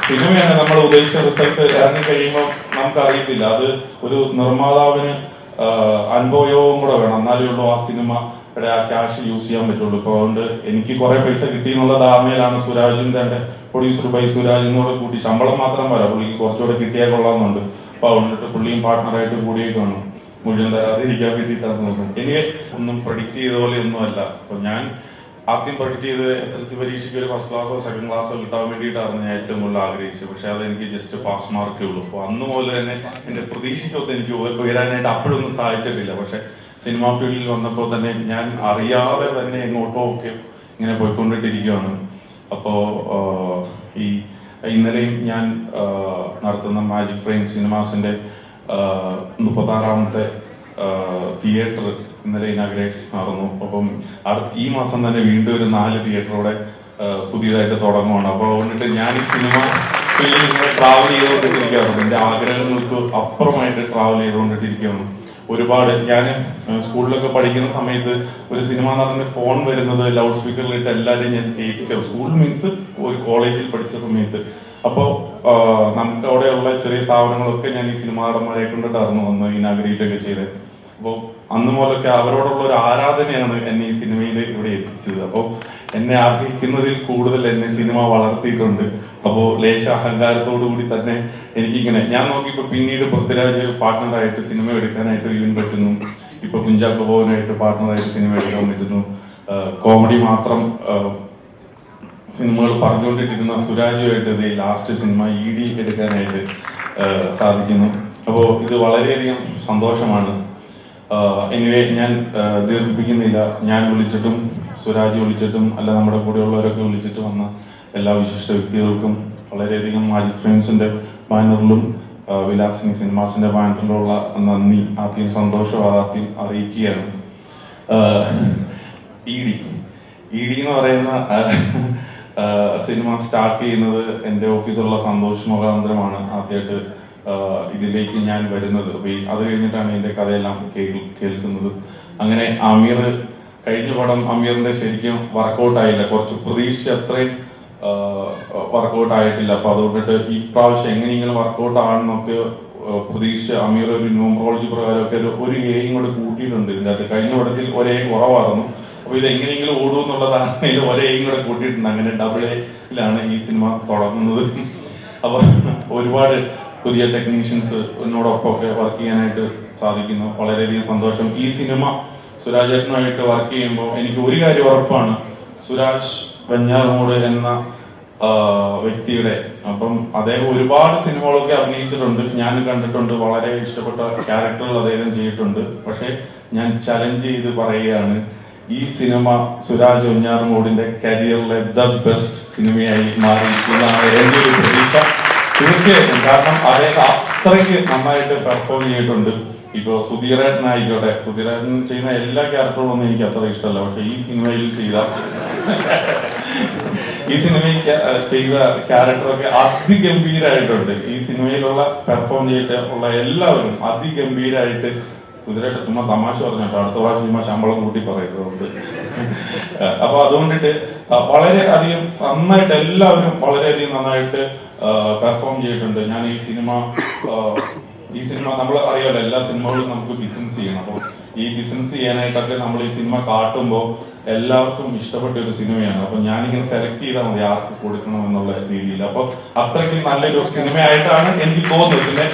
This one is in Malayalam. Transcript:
സിനിമയാണ് നമ്മൾ ഉദ്ദേശിച്ച റിസൾട്ട് ഇറങ്ങി കഴിയുമ്പോൾ നമുക്ക് അറിയത്തില്ല. അത് ഒരു നിർമ്മാതാവിന് അനുഭവവും കൂടെ വേണം, എന്നാലേ ഉള്ളൂ ആ സിനിമയുടെ ആ ക്യാഷ് യൂസ് ചെയ്യാൻ പറ്റുള്ളൂ. ഇപ്പൊ അതുകൊണ്ട് എനിക്ക് കുറെ പൈസ കിട്ടി എന്നുള്ള ധാരണയിലാണ് സുരാജിന്റെ പ്രൊഡ്യൂസർ ബൈ സുരാജ് എന്നോട് കൂട്ടി ശമ്പളം മാത്രം വരാം, പുള്ളിക്ക് കുറച്ചുകൂടെ കിട്ടിയാൽ കൊള്ളാമെന്നുണ്ട്. അപ്പൊ അതുകൊണ്ടിട്ട് പുള്ളിയും പാർട്ട്ണറായിട്ട് കൂടിയേക്കാണ്, മുഴുവൻ തരാതിരിക്കാൻ വേണ്ടിയിട്ടാണ് നോക്കുന്നത്. എനിക്ക് ഒന്നും പ്രഡിക്റ്റ് ചെയ്ത പോലെ ഒന്നും അല്ല. അപ്പൊ ഞാൻ ആദ്യം പ്രഡിക്റ്റ് ചെയ്ത് SLC പരീക്ഷയ്ക്ക് ഒരു ഫസ്റ്റ് ക്ലാസ്സോ സെക്കൻഡ് ക്ലാസ്സോ കിട്ടാൻ വേണ്ടിയിട്ടായിരുന്നു ഞാൻ ഏറ്റവും കൂടുതൽ ആഗ്രഹിച്ചത്. പക്ഷെ അത് എനിക്ക് ജസ്റ്റ് പാസ് മാർക്കേ ഉള്ളൂ. അപ്പോൾ അന്ന് മുതൽ തന്നെ എന്റെ പ്രതീക്ഷയ്ക്കൊത്ത് എനിക്ക് ഉയരാനായിട്ട് അപ്പോഴൊന്നും സാധിച്ചിട്ടില്ല. പക്ഷെ സിനിമാ ഫീൽഡിൽ വന്നപ്പോൾ തന്നെ ഞാൻ അറിയാതെ തന്നെ എങ്ങോട്ടോ ഒക്കെ ഇങ്ങനെ പോയിക്കൊണ്ടിട്ടിരിക്കുകയാണ്. അപ്പോ ഈ ഇന്നലെയും ഞാൻ നടത്തുന്ന മാജിക് ഫ്രെയിം സിനിമാസിന്റെ 36ാമത്തെ തിയേറ്റർ ഇന്നലെ ഇനാഗ്രേറ്റ് നടന്നു. അപ്പം ഈ മാസം തന്നെ വീണ്ടും ഒരു 4 തിയേറ്ററോടെ പുതിയതായിട്ട് തുടങ്ങുവാണ്. അപ്പോൾ അതുകൊണ്ടിട്ട് ഞാൻ ഈ സിനിമ ഫീൽഡിൽ ഇങ്ങനെ ട്രാവൽ ചെയ്തുകൊണ്ടിട്ടിരിക്കുകയാണ്. എന്റെ ആഗ്രഹങ്ങൾക്ക് അപ്പുറമായിട്ട് ട്രാവൽ ചെയ്തുകൊണ്ടിട്ടിരിക്കുകയാണ്. ഒരുപാട് ഞാൻ സ്കൂളിലൊക്കെ പഠിക്കുന്ന സമയത്ത് ഒരു സിനിമ നടന്റെ ഫോൺ വരുന്നത് ലൗഡ് സ്പീക്കറിലിട്ട് എല്ലാവരെയും ഞാൻ കേൾക്കുക. സ്കൂൾ മീൻസ് ഒരു കോളേജിൽ പഠിച്ച സമയത്ത്. അപ്പോ നമുക്ക് അവിടെയുള്ള ചെറിയ സ്ഥാപനങ്ങളൊക്കെ ഞാൻ ഈ സിനിമാ നടന്മാരെ കൊണ്ടിട്ടായിരുന്നു വന്ന് ഇനാഗ്രേറ്റ് ഒക്കെ ചെയ്തത്. അപ്പോൾ അന്ന് മുതലൊക്കെ അവരോടുള്ള ഒരു ആരാധനയാണ് എന്നെ ഈ സിനിമയിൽ ഇവിടെ എത്തിച്ചത്. അപ്പോൾ എന്നെ ആഗ്രഹിക്കുന്നതിൽ കൂടുതൽ എന്നെ സിനിമ വളർത്തിയിട്ടുണ്ട്. അപ്പോൾ ലേശ അഹങ്കാരത്തോടു കൂടി തന്നെ എനിക്കിങ്ങനെ ഞാൻ നോക്കിയപ്പോ പിന്നീട് പൃഥ്വിരാജ് പാർട്ട്ണറായിട്ട് സിനിമ എടുക്കാനായിട്ട് വീണ്ടും പറ്റുന്നു. ഇപ്പൊ കുഞ്ചാക്കോ ബോബനായിട്ട് പാർട്ട്ണറായിട്ട് സിനിമ എടുക്കാൻ പറ്റുന്നു. കോമഡി മാത്രം സിനിമകൾ പറഞ്ഞുകൊണ്ടിട്ടിരുന്ന സുരാജുമായിട്ട് ലാസ്റ്റ് സിനിമ ED എടുക്കാനായിട്ട് സാധിക്കുന്നു. അപ്പോൾ ഇത് വളരെയധികം സന്തോഷമാണ്. എനിവേ ഞാൻ ദീർഘിപ്പിക്കുന്നില്ല. ഞാൻ വിളിച്ചിട്ടും സുരാജ് വിളിച്ചിട്ടും അല്ല നമ്മുടെ കൂടെയുള്ളവരൊക്കെ വിളിച്ചിട്ട് വന്ന എല്ലാ വിശിഷ്ട വ്യക്തികൾക്കും വളരെയധികം മാജിക് ഫ്രെയിംസിന്റെ ബാനറിലും വിലാസിനി സിനിമാസിന്റെ ബാനറിലുള്ള നന്ദി ആദ്യം സന്തോഷം ആദ്യം അറിയിക്കുകയാണ്. ED എന്ന് പറയുന്ന സിനിമ സ്റ്റാർട്ട് ചെയ്യുന്നത് എന്റെ ഓഫീസിലുള്ള സന്തോഷ് മുഖാന്തരമാണ് ആദ്യമായിട്ട് ഇതിലേക്ക് ഞാൻ വരുന്നത്. അത് കഴിഞ്ഞിട്ടാണ് എന്റെ കഥയെല്ലാം കേൾക്കുന്നത്. അങ്ങനെ അമീർ കഴിഞ്ഞ പടം അമീറിന്റെ ശരിക്കും വർക്കൗട്ട് ആയില്ല, കുറച്ച് പ്രതീക്ഷ അത്രയും വർക്കൗട്ട് ആയിട്ടില്ല. അപ്പൊ അതുകൊണ്ടിട്ട് ഈ പ്രാവശ്യം എങ്ങനെയെങ്കിലും വർക്കൗട്ട് ആണെന്നൊക്കെ പ്രതീക്ഷ അമീർ ഒരു ന്യൂമറോളജി പ്രകാരമൊക്കെ ഒരു എയും കൂടെ കൂട്ടിയിട്ടുണ്ട് ഇതിന്റെ അകത്ത്. കഴിഞ്ഞ പടത്തിൽ ഒരേ കുറവായിരുന്നു. അപ്പൊ ഇത് എങ്ങനെയെങ്കിലും ഓടും എന്നുള്ള ധാരണയിൽ ഒരേയും കൂടെ കൂട്ടിയിട്ടുണ്ട്. അങ്ങനെ ഡബിൾ എയിലാണ് ഈ സിനിമ തുടങ്ങുന്നത്. അപ്പൊ ഒരുപാട് പുതിയ ടെക്നീഷ്യൻസ് എന്നോടൊപ്പം ഒക്കെ വർക്ക് ചെയ്യാനായിട്ട് സാധിക്കുന്നു. വളരെയധികം സന്തോഷം. ഈ സിനിമ സുരാജേട്ടനുമായിട്ട് വർക്ക് ചെയ്യുമ്പോൾ എനിക്ക് ഒരു കാര്യം ഉറപ്പാണ്, സുരാജ് വെഞ്ഞാറമൂട് എന്ന വ്യക്തിയുടെ അപ്പം അദ്ദേഹം ഒരുപാട് സിനിമകളൊക്കെ അഭിനയിച്ചിട്ടുണ്ട്, ഞാൻ കണ്ടിട്ടുണ്ട്. വളരെ ഇഷ്ടപ്പെട്ട ക്യാരക്ടറുകൾ അദ്ദേഹം ചെയ്തിട്ടുണ്ട്. പക്ഷെ ഞാൻ ചലഞ്ച് ചെയ്ത് പറയുകയാണ്, ഈ സിനിമ സുരാജ് വെഞ്ഞാറമൂടിന്റെ കരിയറിലെ ദ ബെസ്റ്റ് സിനിമയായി മാറി എന്നാണ് എന്റെ ഒരു പ്രതീക്ഷ. തീർച്ചയായിട്ടും. കാരണം അദ്ദേഹം അത്രയ്ക്ക് നന്നായിട്ട് പെർഫോം ചെയ്തിട്ടുണ്ട്. ഇപ്പൊ സുധീരേട്ടനായിക്കോട്ടെ, സുധീരേട്ടൻ ചെയ്യുന്ന എല്ലാ ക്യാരക്ടറുകളൊന്നും എനിക്ക് അത്ര ഇഷ്ടമല്ല. പക്ഷെ ഈ സിനിമയിൽ ചെയ്ത ക്യാരക്ടറൊക്കെ അതിഗംഭീരായിട്ടുണ്ട്. ഈ സിനിമയിലുള്ള പെർഫോം ചെയ്തിട്ടുള്ള എല്ലാവരും അതിഗംഭീരായിട്ട്. സുധീരേട്ടൻ ചുമ്മാ തമാശ പറഞ്ഞിട്ടോ, അടുത്ത പ്രാവശ്യം ചുമ്മാ ശമ്പളം കൂട്ടി പറയുന്നത്. അപ്പൊ അതുകൊണ്ടിട്ട് വളരെ അധികം നന്നായിട്ട് എല്ലാവരും വളരെയധികം നന്നായിട്ട് പെർഫോം ചെയ്തിട്ടുണ്ട്. ഞാൻ ഈ സിനിമ നമ്മൾ അറിയാലോ, എല്ലാ സിനിമകളും നമുക്ക് ബിസിനസ് ചെയ്യണം. അപ്പോൾ ഈ ബിസിനസ് ചെയ്യാനായിട്ടൊക്കെ നമ്മൾ ഈ സിനിമ കാട്ടുമ്പോൾ എല്ലാവർക്കും ഇഷ്ടപ്പെട്ട ഒരു സിനിമയാണ്. അപ്പൊ ഞാനിങ്ങനെ സെലക്ട് ചെയ്താൽ മതി ആർക്ക് കൊടുക്കണം എന്നുള്ള രീതിയിൽ. അപ്പൊ അത്രയ്ക്ക് നല്ലൊരു സിനിമയായിട്ടാണ് എനിക്ക് തോന്നുന്നത്. പിന്നെ